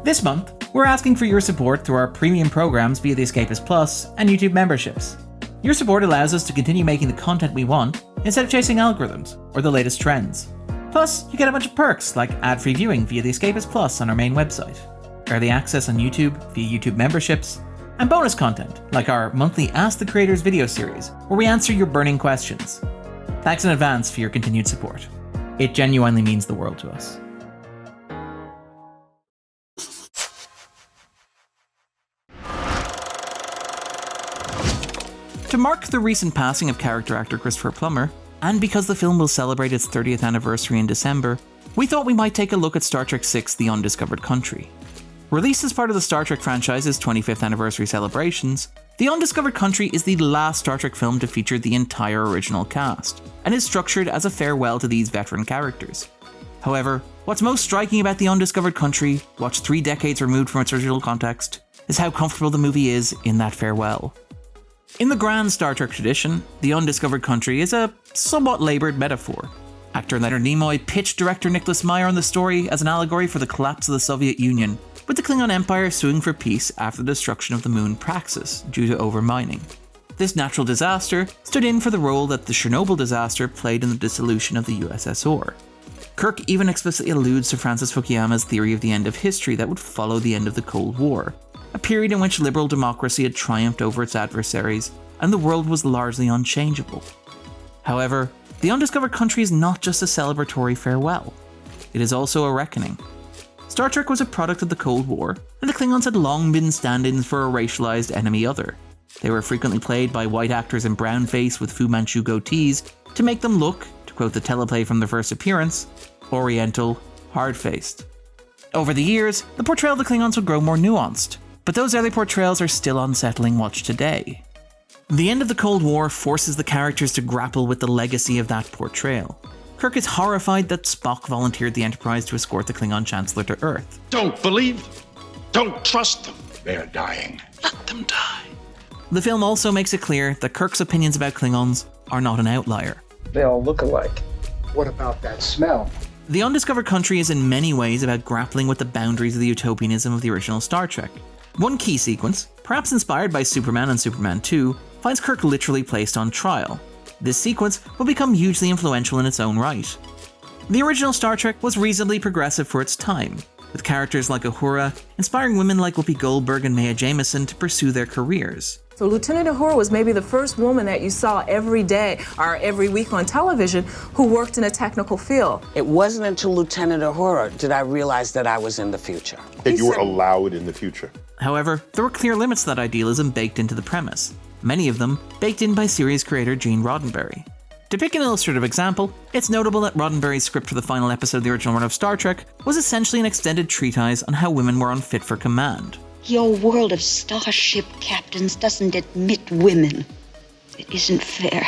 This month, we're asking for your support through our premium programs via the Escapist Plus and YouTube memberships. Your support allows us to continue making the content we want instead of chasing algorithms or the latest trends. Plus, you get a bunch of perks like ad-free viewing via the Escapist Plus on our main website, early access on YouTube via YouTube memberships, and bonus content like our monthly Ask the Creators video series where we answer your burning questions. Thanks in advance for your continued support. It genuinely means the world to us. To mark the recent passing of character actor Christopher Plummer, and because the film will celebrate its 30th anniversary in December, we thought we might take a look at Star Trek VI: The Undiscovered Country. Released as part of the Star Trek franchise's 25th anniversary celebrations, The Undiscovered Country is the last Star Trek film to feature the entire original cast, and is structured as a farewell to these veteran characters. However, what's most striking about The Undiscovered Country, watched 3 decades removed from its original context, is how comfortable the movie is in that farewell. In the grand Star Trek tradition, The Undiscovered Country is a somewhat laboured metaphor. Actor Leonard Nimoy pitched director Nicholas Meyer on the story as an allegory for the collapse of the Soviet Union, with the Klingon Empire suing for peace after the destruction of the moon Praxis due to overmining. This natural disaster stood in for the role that the Chernobyl disaster played in the dissolution of the USSR. Kirk even explicitly alludes to Francis Fukuyama's theory of the end of history that would follow the end of the Cold War, a period in which liberal democracy had triumphed over its adversaries, and the world was largely unchangeable. However, The Undiscovered Country is not just a celebratory farewell. It is also a reckoning. Star Trek was a product of the Cold War, and the Klingons had long been stand-ins for a racialized enemy other. They were frequently played by white actors in brownface with Fu Manchu goatees to make them look, to quote the teleplay from their first appearance, Oriental, hard-faced. Over the years, the portrayal of the Klingons would grow more nuanced, but those early portrayals are still unsettling watch today. The end of the Cold War forces the characters to grapple with the legacy of that portrayal. Kirk is horrified that Spock volunteered the Enterprise to escort the Klingon Chancellor to Earth. Don't believe them. Don't trust them. They're dying. Let them die. The film also makes it clear that Kirk's opinions about Klingons are not an outlier. They all look alike. What about that smell? The Undiscovered Country is in many ways about grappling with the boundaries of the utopianism of the original Star Trek. One key sequence, perhaps inspired by Superman and Superman 2, finds Kirk literally placed on trial. This sequence will become hugely influential in its own right. The original Star Trek was reasonably progressive for its time, with characters like Uhura inspiring women like Whoopi Goldberg and Maya Jameson to pursue their careers. So Lieutenant Uhura was maybe the first woman that you saw every day or every week on television who worked in a technical field. It wasn't until Lieutenant Uhura did I realize that I was in the future. That you were allowed in the future. However, there were clear limits to that idealism baked into the premise, many of them baked in by series creator Gene Roddenberry. To pick an illustrative example, it's notable that Roddenberry's script for the final episode of the original run of Star Trek was essentially an extended treatise on how women were unfit for command. Your world of starship captains doesn't admit women. It isn't fair.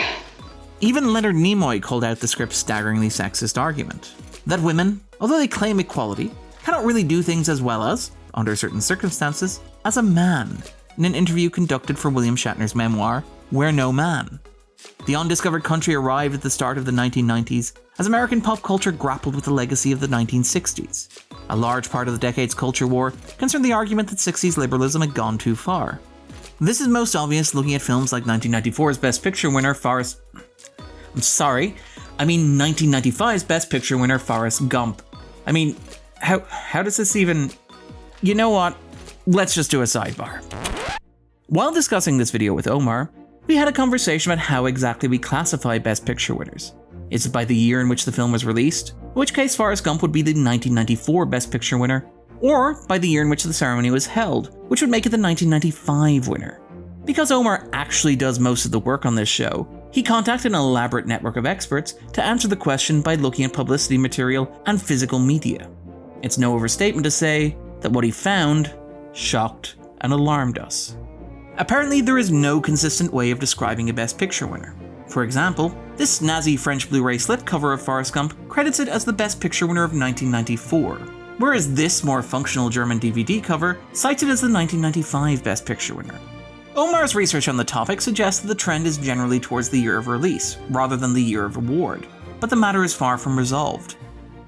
Even Leonard Nimoy called out the script's staggeringly sexist argument, that women, although they claim equality, cannot really do things as well as, under certain circumstances, as a man, in an interview conducted for William Shatner's memoir, We're No Man. The Undiscovered Country arrived at the start of the 1990s as American pop culture grappled with the legacy of the 1960s. A large part of the decade's culture war concerned the argument that 60s liberalism had gone too far. This is most obvious looking at films like 1994's Best Picture winner 1995's Best Picture winner Forrest Gump. I mean, how does this even... You know what? Let's just do a sidebar. While discussing this video with Omar, we had a conversation about how exactly we classify Best Picture winners. Is it by the year in which the film was released, in which case Forrest Gump would be the 1994 Best Picture winner, or by the year in which the ceremony was held, which would make it the 1995 winner. Because Omar actually does most of the work on this show, he contacted an elaborate network of experts to answer the question by looking at publicity material and physical media. It's no overstatement to say that what he found shocked and alarmed us. Apparently, there is no consistent way of describing a Best Picture winner. For example, this snazzy French Blu-ray slipcover of Forrest Gump credits it as the Best Picture winner of 1994, whereas this more functional German DVD cover cites it as the 1995 Best Picture winner. Omar's research on the topic suggests that the trend is generally towards the year of release, rather than the year of award, but the matter is far from resolved.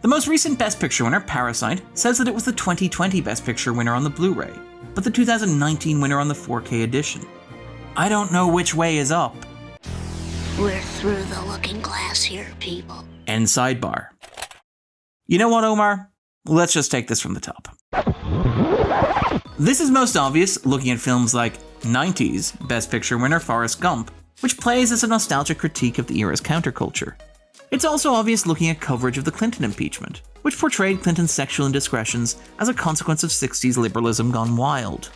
The most recent Best Picture winner, Parasite, says that it was the 2020 Best Picture winner on the Blu-ray, but the 2019 winner on the 4K edition. I don't know which way is up. We're through the looking glass here, people. End sidebar. You know what, Omar? Let's just take this from the top. This is most obvious looking at films like 90s Best Picture winner Forrest Gump, which plays as a nostalgic critique of the era's counterculture. It's also obvious looking at coverage of the Clinton impeachment, which portrayed Clinton's sexual indiscretions as a consequence of 60s liberalism gone wild.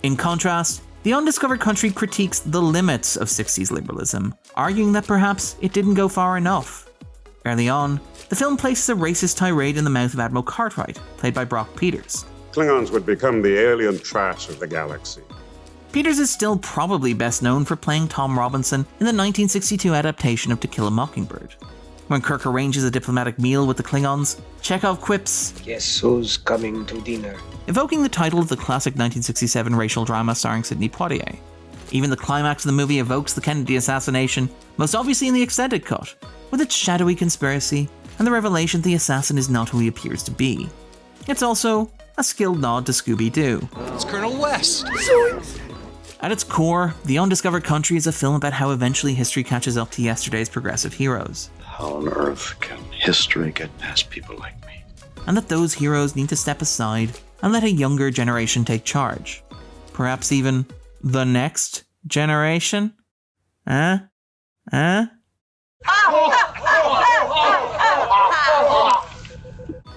In contrast, The Undiscovered Country critiques the limits of 60s liberalism, arguing that perhaps it didn't go far enough. Early on, the film places a racist tirade in the mouth of Admiral Cartwright, played by Brock Peters. Klingons would become the alien trash of the galaxy. Peters is still probably best known for playing Tom Robinson in the 1962 adaptation of To Kill a Mockingbird. When Kirk arranges a diplomatic meal with the Klingons, Chekhov quips, Guess who's coming to dinner? evoking the title of the classic 1967 racial drama starring Sidney Poitier. Even the climax of the movie evokes the Kennedy assassination, most obviously in the extended cut, with its shadowy conspiracy and the revelation the assassin is not who he appears to be. It's also a skilled nod to Scooby-Doo. It's Colonel West. At its core, The Undiscovered Country is a film about how eventually history catches up to yesterday's progressive heroes. How on earth can history get past people like me? And that those heroes need to step aside and let a younger generation take charge. Perhaps even the next generation?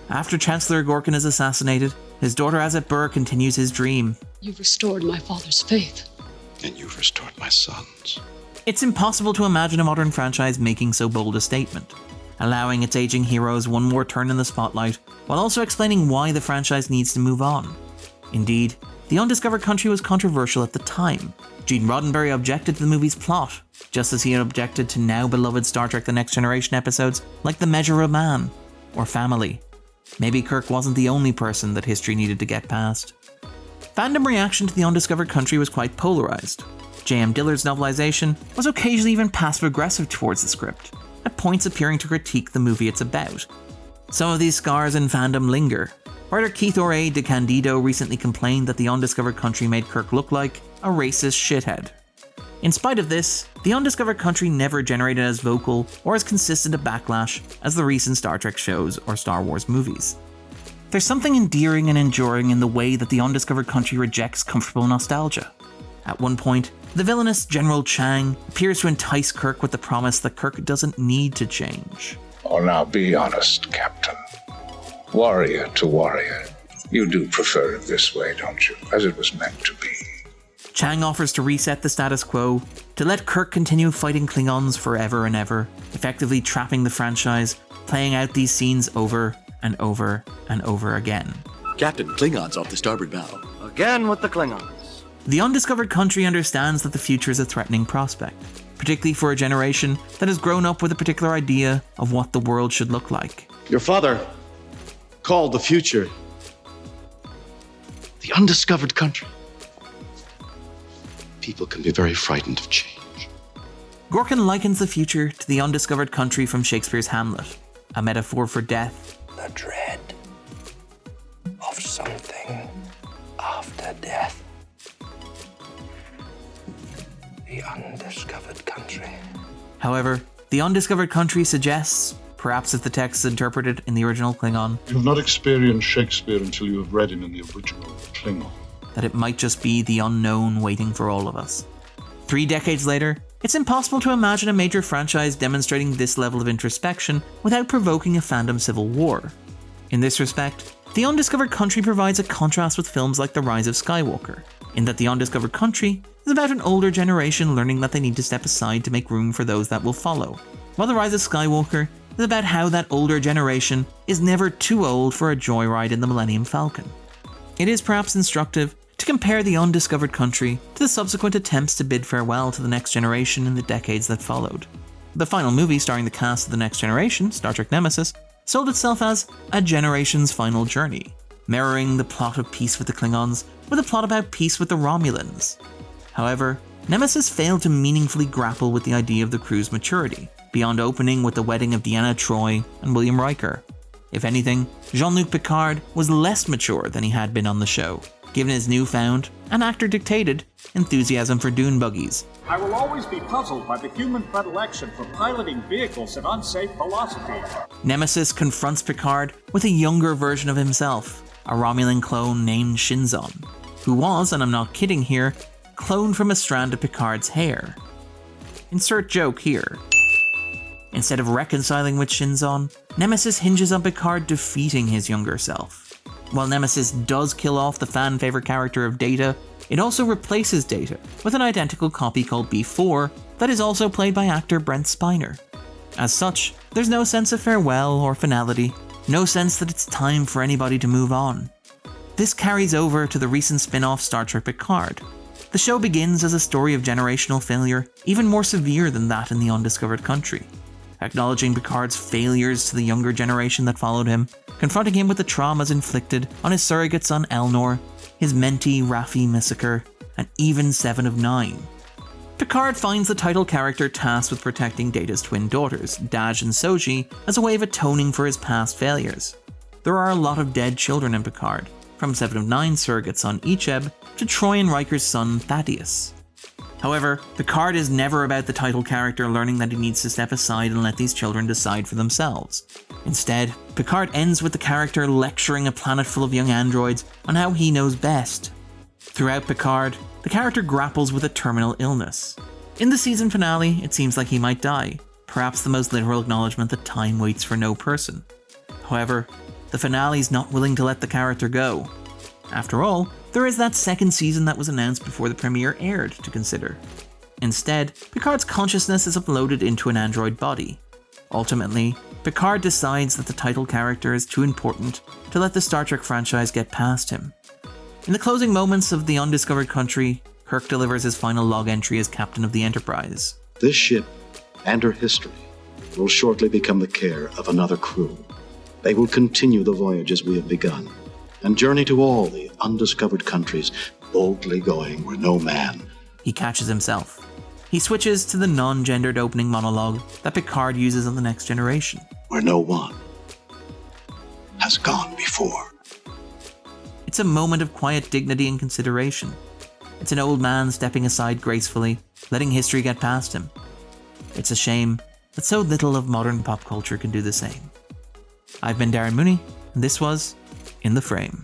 After Chancellor Gorkin is assassinated, his daughter Azet Burr continues his dream. You've restored my father's faith. And you've restored my sons. It's impossible to imagine a modern franchise making so bold a statement, allowing its aging heroes one more turn in the spotlight, while also explaining why the franchise needs to move on. Indeed, The Undiscovered Country was controversial at the time. Gene Roddenberry objected to the movie's plot, just as he had objected to now beloved Star Trek The Next Generation episodes like The Measure of Man or Family. Maybe Kirk wasn't the only person that history needed to get past. Fandom reaction to The Undiscovered Country was quite polarized. J.M. Dillard's novelization was occasionally even passive-aggressive towards the script, at points appearing to critique the movie it's about. Some of these scars in fandom linger. Writer Keith O'Reilly de Candido recently complained that The Undiscovered Country made Kirk look like a racist shithead. In spite of this, The Undiscovered Country never generated as vocal or as consistent a backlash as the recent Star Trek shows or Star Wars movies. There's something endearing and enduring in the way that The Undiscovered Country rejects comfortable nostalgia. At one point, the villainous General Chang appears to entice Kirk with the promise that Kirk doesn't need to change. Oh, now be honest, Captain. Warrior to warrior. You do prefer it this way, don't you? As it was meant to be. Chang offers to reset the status quo, to let Kirk continue fighting Klingons forever and ever, effectively trapping the franchise, playing out these scenes over and over and over again. Captain, Klingons off the starboard bow. Again with the Klingons. The Undiscovered Country understands that the future is a threatening prospect, particularly for a generation that has grown up with a particular idea of what the world should look like. Your father called the future the undiscovered country. People can be very frightened of change. Gorkin likens the future to the undiscovered country from Shakespeare's Hamlet, a metaphor for death. The dread of something after death. The undiscovered country. However, the undiscovered country suggests, perhaps as the text is interpreted in the original Klingon, You have not experienced Shakespeare until you have read him in the original Klingon. that it might just be the unknown waiting for all of us. 3 decades later, it's impossible to imagine a major franchise demonstrating this level of introspection without provoking a fandom civil war. In this respect, The Undiscovered Country provides a contrast with films like The Rise of Skywalker, in that The Undiscovered Country is about an older generation learning that they need to step aside to make room for those that will follow, while The Rise of Skywalker is about how that older generation is never too old for a joyride in the Millennium Falcon. It is perhaps instructive to compare The Undiscovered Country to the subsequent attempts to bid farewell to the next generation in the decades that followed. The final movie starring the cast of The Next Generation, Star Trek Nemesis, sold itself as a generation's final journey, mirroring the plot of Peace with the Klingons with a plot about peace with the Romulans. However, Nemesis failed to meaningfully grapple with the idea of the crew's maturity, beyond opening with the wedding of Deanna Troi and William Riker. If anything, Jean-Luc Picard was less mature than he had been on the show, given his newfound, and actor-dictated, enthusiasm for dune buggies. I will always be puzzled by the human predilection for piloting vehicles at unsafe velocity. Nemesis confronts Picard with a younger version of himself, a Romulan clone named Shinzon, who was, and I'm not kidding here, cloned from a strand of Picard's hair. Insert joke here. Instead of reconciling with Shinzon, Nemesis hinges on Picard defeating his younger self. While Nemesis does kill off the fan-favorite character of Data, it also replaces Data with an identical copy called B4 that is also played by actor Brent Spiner. As such, there's no sense of farewell or finality, no sense that it's time for anybody to move on. This carries over to the recent spin-off Star Trek Picard. The show begins as a story of generational failure, even more severe than that in the Undiscovered Country. Acknowledging Picard's failures to the younger generation that followed him, confronting him with the traumas inflicted on his surrogate son Elnor, his mentee Raffi Missiker, and even Seven of Nine. Picard finds the title character tasked with protecting Data's twin daughters, Daj and Soji, as a way of atoning for his past failures. There are a lot of dead children in Picard, from Seven of Nine's surrogate son Icheb to Troy and Riker's son Thaddeus. However, Picard is never about the title character learning that he needs to step aside and let these children decide for themselves. Instead, Picard ends with the character lecturing a planet full of young androids on how he knows best. Throughout Picard, the character grapples with a terminal illness. In the season finale, it seems like he might die, perhaps the most literal acknowledgement that time waits for no person. However, the finale's not willing to let the character go. After all, there is that second season that was announced before the premiere aired to consider. Instead, Picard's consciousness is uploaded into an android body. Ultimately, Picard decides that the title character is too important to let the Star Trek franchise get past him. In the closing moments of The Undiscovered Country, Kirk delivers his final log entry as captain of the Enterprise. This ship and her history will shortly become the care of another crew. They will continue the voyages we have begun and journey to all the undiscovered countries, boldly going where no man. He catches himself. He switches to the non-gendered opening monologue that Picard uses on The Next Generation. Where no one has gone before. It's a moment of quiet dignity and consideration. It's an old man stepping aside gracefully, letting history get past him. It's a shame that so little of modern pop culture can do the same. I've been Darren Mooney, and this was In the Frame.